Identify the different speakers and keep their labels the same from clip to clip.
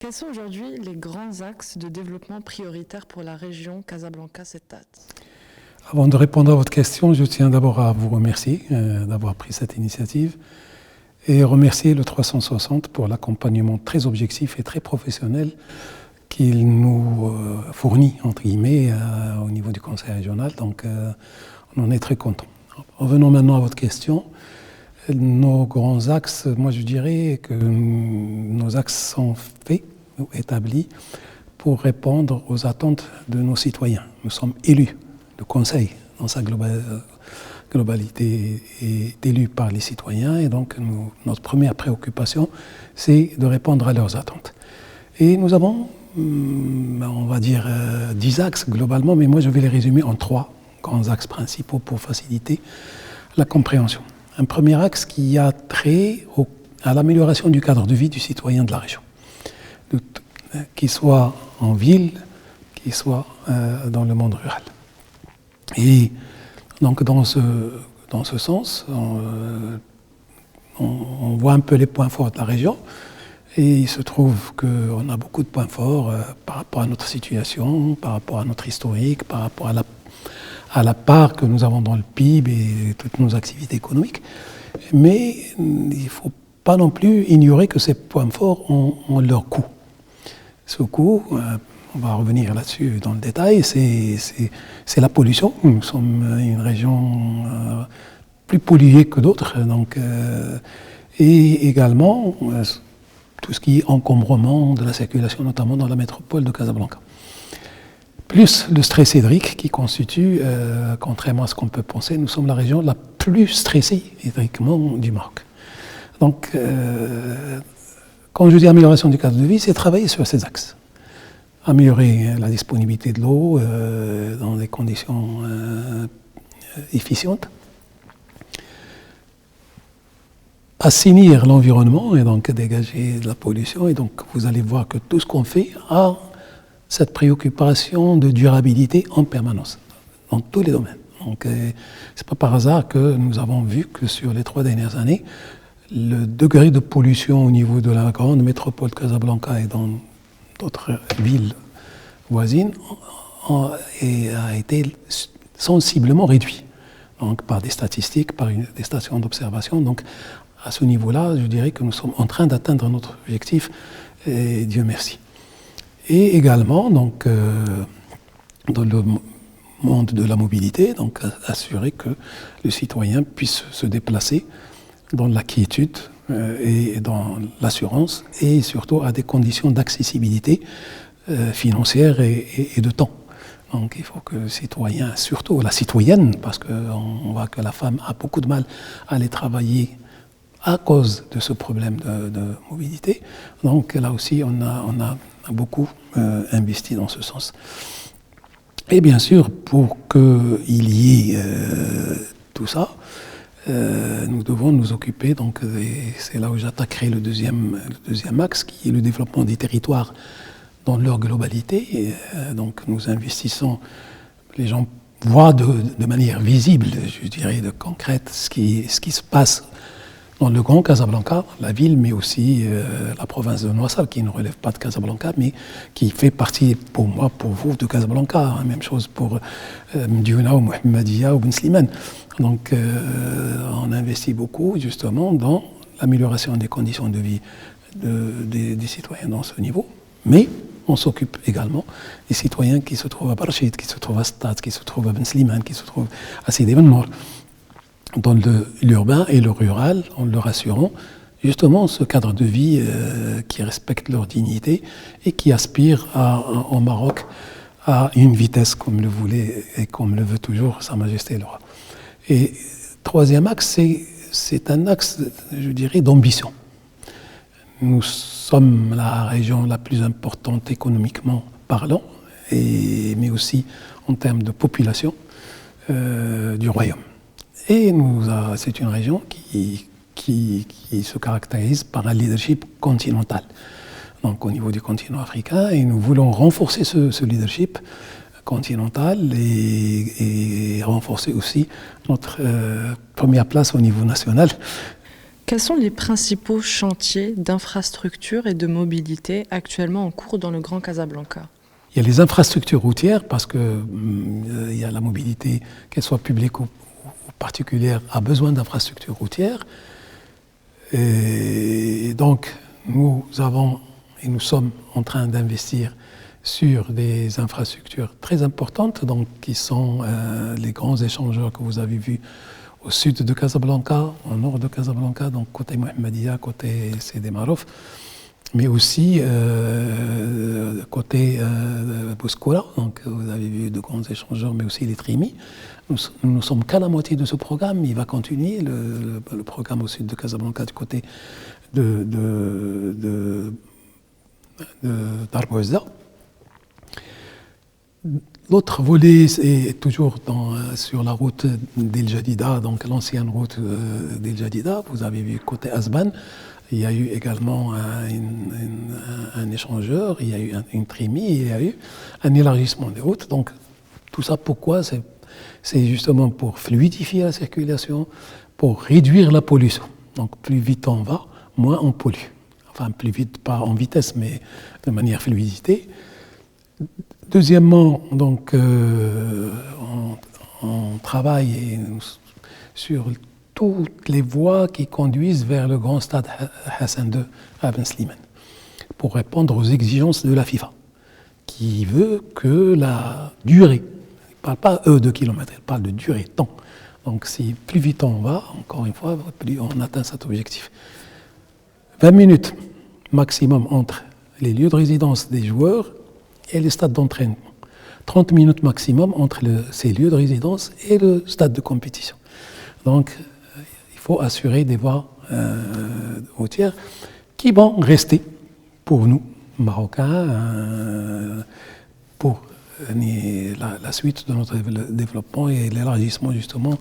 Speaker 1: Quels sont aujourd'hui les grands axes de développement prioritaires pour la région Casablanca-Settat?
Speaker 2: Avant de répondre à votre question, je tiens d'abord à vous remercier d'avoir pris cette initiative et remercier le 360 pour l'accompagnement très objectif et très professionnel qu'il nous fournit, entre guillemets, au niveau du Conseil régional. Donc, on en est très content. Revenons maintenant à votre question. Nos grands axes, moi je dirais que nos axes sont faits, ou établis, pour répondre aux attentes de nos citoyens. Nous sommes élus. Le Conseil, dans sa globalité, est élu par les citoyens et donc notre première préoccupation, c'est de répondre à leurs attentes. Et nous avons, on va dire, 10 axes globalement, mais moi je vais les résumer en 3 grands axes principaux pour faciliter la compréhension. Un premier axe qui a trait à l'amélioration du cadre de vie du citoyen de la région, qu'il soit en ville, qu'il soit dans le monde rural. Et donc dans ce sens, on voit un peu les points forts de la région, et il se trouve qu'on a beaucoup de points forts par rapport à notre situation, par rapport à notre historique, par rapport à la part que nous avons dans le PIB et toutes nos activités économiques. Mais il ne faut pas non plus ignorer que ces points forts ont leur coût. Ce coût, on va revenir là-dessus dans le détail, c'est la pollution. Nous sommes une région plus polluée que d'autres, et également tout ce qui est encombrement de la circulation, notamment dans la métropole de Casablanca. Plus le stress hydrique qui constitue, contrairement à ce qu'on peut penser, nous sommes la région la plus stressée hydriquement du Maroc. Donc, quand je dis amélioration du cadre de vie, c'est travailler sur ces axes. Améliorer la disponibilité de l'eau dans des conditions efficientes. Assainir l'environnement et donc dégager de la pollution. Et donc, vous allez voir que tout ce qu'on fait a cette préoccupation de durabilité en permanence, dans tous les domaines. Donc, c'est pas par hasard que nous avons vu que sur les 3 dernières années, le degré de pollution au niveau de la grande métropole de Casablanca et dans d'autres villes voisines a été sensiblement réduit, donc par des statistiques, par des stations d'observation. Donc, à ce niveau-là, je dirais que nous sommes en train d'atteindre notre objectif, et Dieu merci. Et également, donc, dans le monde de la mobilité, donc assurer que le citoyen puisse se déplacer dans la quiétude et dans l'assurance, et surtout à des conditions d'accessibilité financière et de temps. Donc il faut que le citoyen, surtout la citoyenne, parce qu'on voit que la femme a beaucoup de mal à aller travailler à cause de ce problème de mobilité. Donc là aussi, on a beaucoup investi dans ce sens. Et bien sûr, pour qu'il y ait tout ça, nous devons nous occuper, donc c'est là où j'attaquerai le deuxième axe, qui est le développement des territoires dans leur globalité. Et, donc nous investissons, les gens voient de manière visible, je dirais, de concrète, ce qui se passe dans le Grand Casablanca, la ville, mais aussi la province de Nouassal, qui ne relève pas de Casablanca, mais qui fait partie, pour moi, pour vous, de Casablanca. Même chose pour Mdiouna ou Mohammedia ou Ben Slimane. Donc, on investit beaucoup, justement, dans l'amélioration des conditions de vie des citoyens dans ce niveau. Mais on s'occupe également des citoyens qui se trouvent à Barchid, qui se trouvent à Stade, qui se trouvent à Ben Slimane, qui se trouvent à Sidi Ben Nour, dans l'urbain et le rural, en leur assurant justement ce cadre de vie qui respecte leur dignité et qui aspire en Maroc à une vitesse comme le voulait et comme le veut toujours Sa Majesté le Roi. Et troisième axe, c'est un axe, je dirais, d'ambition. Nous sommes la région la plus importante économiquement parlant, mais aussi en termes de population du royaume. Et c'est une région qui se caractérise par un leadership continental, donc au niveau du continent africain, et nous voulons renforcer ce leadership continental et renforcer aussi notre première place au niveau national,
Speaker 1: Quels sont les principaux chantiers d'infrastructure et de mobilité actuellement en cours dans le Grand Casablanca?
Speaker 2: Il y a les infrastructures routières parce que il y a la mobilité, qu'elle soit publique ou particulière, a besoin d'infrastructures routières. Et donc, nous sommes en train d'investir sur des infrastructures très importantes, donc, qui sont les grands échangeurs que vous avez vus au sud de Casablanca, au nord de Casablanca, donc côté Mohammedia, côté Sidi Marouf, mais aussi côté Bouskoura, donc vous avez vu de grands échangeurs, mais aussi les Trimi. Nous ne sommes qu'à la moitié de ce programme. Il va continuer le programme au sud de Casablanca du côté de Darbouzza. L'autre volet est toujours sur la route d'El Jadida, donc l'ancienne route d'El Jadida. Vous avez vu côté Asban, il y a eu également un échangeur, il y a eu une Trimi, il y a eu un élargissement des routes. Donc tout ça, pourquoi? C'est justement pour fluidifier la circulation, pour réduire la pollution. Donc plus vite on va, moins on pollue. Enfin plus vite, pas en vitesse, mais de manière fluidité. Deuxièmement, donc, on travaille sur toutes les voies qui conduisent vers le grand stade Hassan II à Ben Slimane pour répondre aux exigences de la FIFA, qui veut que la durée, il ne parle pas de kilomètres, il parle de durée, temps. Donc, si plus vite on va, encore une fois, plus on atteint cet objectif. 20 minutes maximum entre les lieux de résidence des joueurs et les stades d'entraînement. 30 minutes maximum entre ces lieux de résidence et le stade de compétition. Donc, il faut assurer des voies routières qui vont rester pour nous, Marocains, pour la suite de notre développement et l'élargissement justement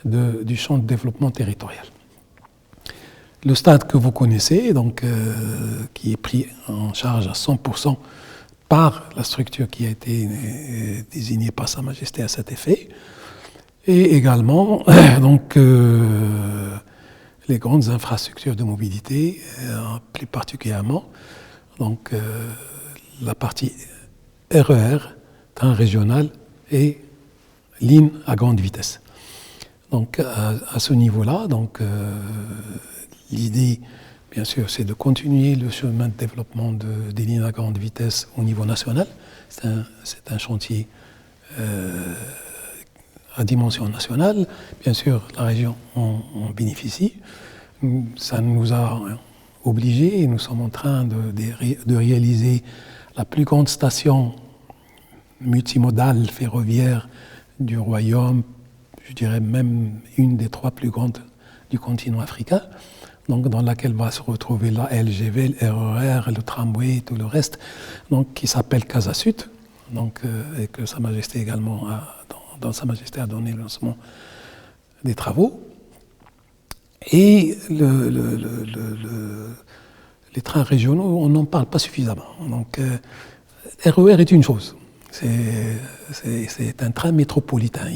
Speaker 2: du champ de développement territorial. Le stade que vous connaissez, donc, qui est pris en charge à 100% par la structure qui a été désignée par Sa Majesté à cet effet, et également donc, les grandes infrastructures de mobilité, plus particulièrement donc, la partie RER, train régional et ligne à grande vitesse. Donc à ce niveau-là, donc, l'idée, bien sûr, c'est de continuer le chemin de développement des lignes à grande vitesse au niveau national. C'est un chantier à dimension nationale. Bien sûr, la région en bénéficie. Ça nous a obligés et nous sommes en train de réaliser la plus grande station multimodale ferroviaire du royaume, je dirais même une des 3 plus grandes du continent africain. Donc, dans laquelle va se retrouver la LGV, le RER, le tramway, tout le reste, donc, qui s'appelle Casa Sud, donc, et que Sa Majesté également dans Sa Majesté a donné le lancement des travaux. Et les trains régionaux, on n'en parle pas suffisamment. Donc, RER est une chose. C'est un train métropolitain.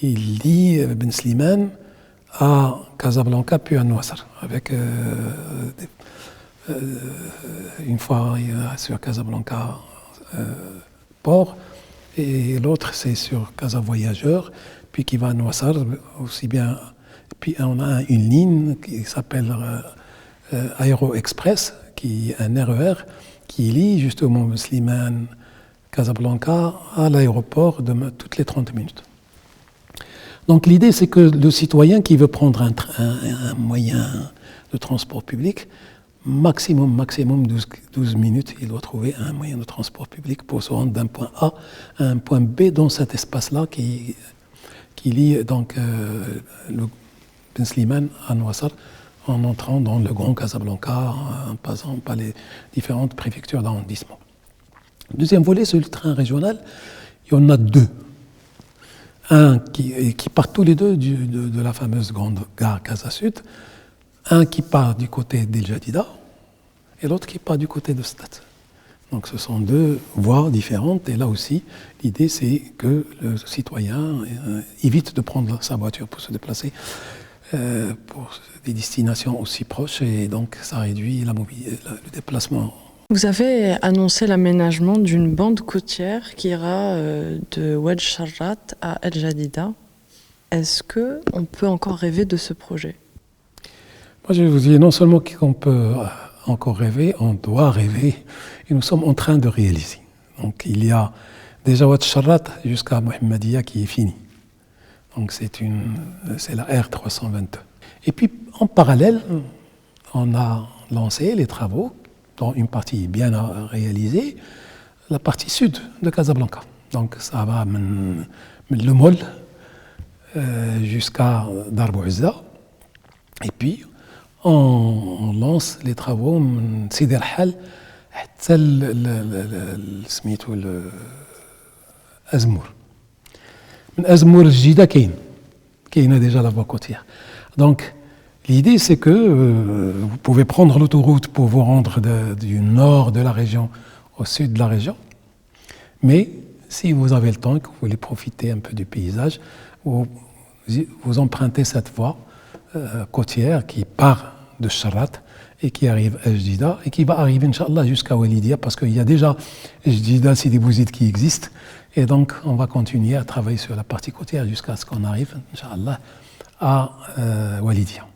Speaker 2: Il lie Ben Slimane à Casablanca puis à Nouassar, avec une fois sur Casablanca port et l'autre c'est sur Casa Voyageur, puis qui va à Nouassar aussi bien. Puis on a une ligne qui s'appelle Aéro Express, qui est un RER qui lie justement Slimane, Casablanca à l'aéroport toutes les 30 minutes. Donc l'idée, c'est que le citoyen qui veut prendre un moyen de transport public, maximum 12 minutes, il doit trouver un moyen de transport public pour se rendre d'un point A à un point B dans cet espace-là qui lie donc le Ben Slimane à Nouassar en entrant dans le Grand Casablanca, en passant par les différentes préfectures d'arrondissement. Deuxième volet, c'est le train régional. Il y en a 2. Un qui part tous les deux de la fameuse grande gare Casa Sud, un qui part du côté d'El Jadida et l'autre qui part du côté de Stade. Donc ce sont 2 voies différentes et là aussi l'idée c'est que le citoyen évite de prendre sa voiture pour se déplacer pour des destinations aussi proches et donc ça réduit le déplacement.
Speaker 1: Vous avez annoncé l'aménagement d'une bande côtière qui ira de Oued Charrat à El Jadida. Est-ce qu'on peut encore rêver de ce projet?
Speaker 2: Moi, je vais vous dire non seulement qu'on peut encore rêver, on doit rêver et nous sommes en train de réaliser. Donc il y a déjà Oued Charrat jusqu'à Mohammedia qui est fini. Donc c'est la R322. Et puis en parallèle, on a lancé les travaux, dont une partie bien réalisée, la partie sud de Casablanca. Donc ça va le Mol jusqu'à Dar Bouizza. Et puis on lance les travaux من سيدي الرحال حتى سميتو أزمور. من أزمور الجديدة كاينة déjà la voie côtière. Donc l'idée c'est que vous pouvez prendre l'autoroute pour vous rendre du nord de la région au sud de la région. Mais si vous avez le temps et que vous voulez profiter un peu du paysage, vous empruntez cette voie côtière qui part de Charrat et qui arrive à Jdida et qui va arriver, Inch'Allah, jusqu'à Walidia parce qu'il y a déjà Jdida, Sidi Bouzid qui existe. Et donc, on va continuer à travailler sur la partie côtière jusqu'à ce qu'on arrive, Inch'Allah, à Walidia.